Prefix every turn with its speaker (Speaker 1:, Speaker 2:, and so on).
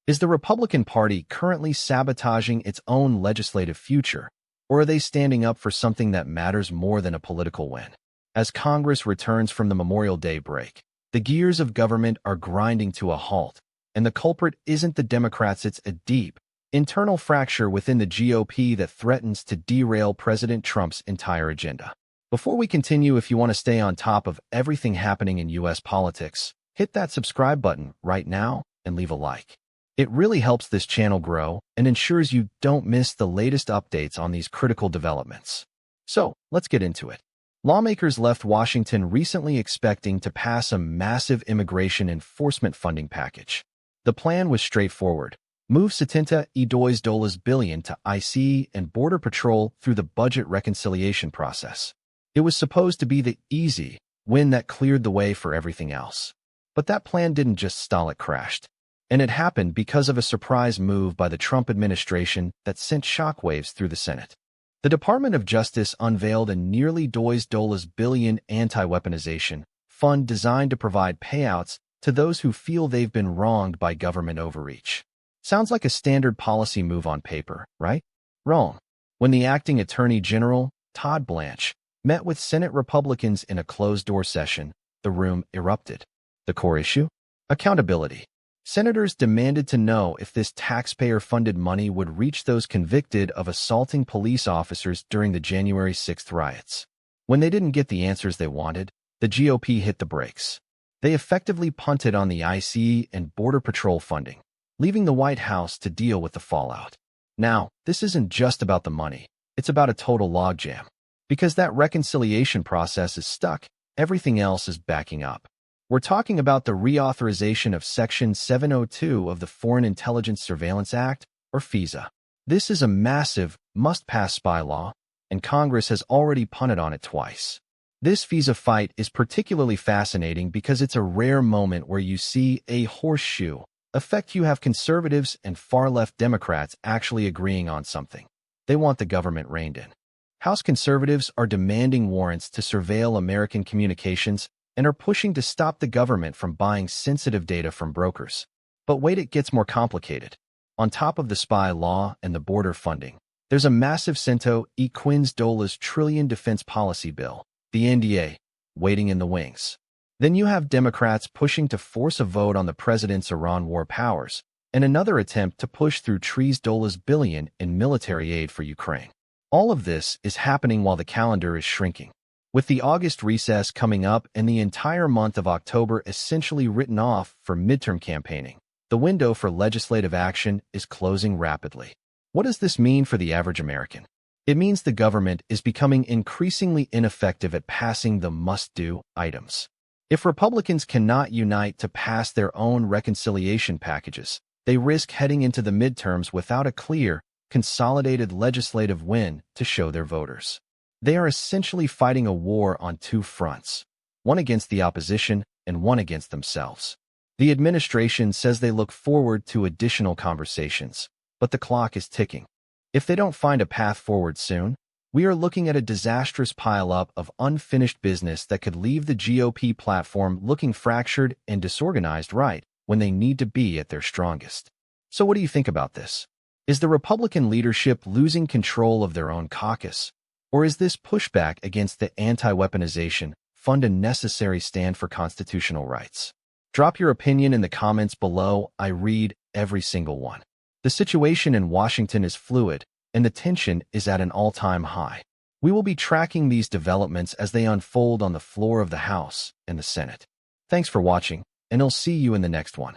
Speaker 1: Is the Republican Party currently sabotaging its own legislative future, or are they standing up for something that matters more than a political win? As Congress returns from the Memorial Day break, the gears of government are grinding to a halt, and the culprit isn't the Democrats, it's a deep, internal fracture within the GOP that threatens to derail President Trump's entire agenda. Before we continue, if you want to stay on top of everything happening in U.S. politics, hit that subscribe button right now and leave a like. It really helps this channel grow and ensures you don't miss the latest updates on these critical developments. So, let's get into it. Lawmakers left Washington recently expecting to pass a massive immigration enforcement funding package. The plan was straightforward. Move $70 billion to ICE and Border Patrol through the budget reconciliation process. It was supposed to be the easy win that cleared the way for everything else. But that plan didn't just stall, it crashed. And it happened because of a surprise move by the Trump administration that sent shockwaves through the Senate. The Department of Justice unveiled a nearly $2 billion anti-weaponization fund designed to provide payouts to those who feel they've been wronged by government overreach. Sounds like a standard policy move on paper, right? Wrong. When the acting Attorney General, Todd Blanche, met with Senate Republicans in a closed-door session, the room erupted. The core issue? Accountability. Senators demanded to know if this taxpayer-funded money would reach those convicted of assaulting police officers during the January 6th riots. When they didn't get the answers they wanted, the GOP hit the brakes. They effectively punted on the ICE and Border Patrol funding, leaving the White House to deal with the fallout. Now, this isn't just about the money. It's about a total logjam. Because that reconciliation process is stuck, everything else is backing up. We're talking about the reauthorization of Section 702 of the Foreign Intelligence Surveillance Act, or FISA. This is a massive, must-pass spy law, and Congress has already punted on it twice. This FISA fight is particularly fascinating because it's a rare moment where you see a horseshoe effect. You have conservatives and far-left Democrats actually agreeing on something. They want the government reined in. House conservatives are demanding warrants to surveil American communications and are pushing to stop the government from buying sensitive data from brokers. But wait, it gets more complicated. On top of the spy law and the border funding, there's a massive $1.25 trillion defense policy bill, the NDA, waiting in the wings. Then you have Democrats pushing to force a vote on the president's Iran war powers, and another attempt to push through $3 billion in military aid for Ukraine. All of this is happening while the calendar is shrinking. With the August recess coming up and the entire month of October essentially written off for midterm campaigning, the window for legislative action is closing rapidly. What does this mean for the average American? It means the government is becoming increasingly ineffective at passing the must-do items. If Republicans cannot unite to pass their own reconciliation packages, they risk heading into the midterms without a clear, consolidated legislative win to show their voters. They are essentially fighting a war on two fronts, one against the opposition and one against themselves. The administration says they look forward to additional conversations, but the clock is ticking. If they don't find a path forward soon, we are looking at a disastrous pileup of unfinished business that could leave the GOP platform looking fractured and disorganized right when they need to be at their strongest. So what do you think about this? Is the Republican leadership losing control of their own caucus? Or is this pushback against the anti-weaponization fund a necessary stand for constitutional rights? Drop your opinion in the comments below. I read every single one. The situation in Washington is fluid, and the tension is at an all-time high. We will be tracking these developments as they unfold on the floor of the House and the Senate. Thanks for watching, and I'll see you in the next one.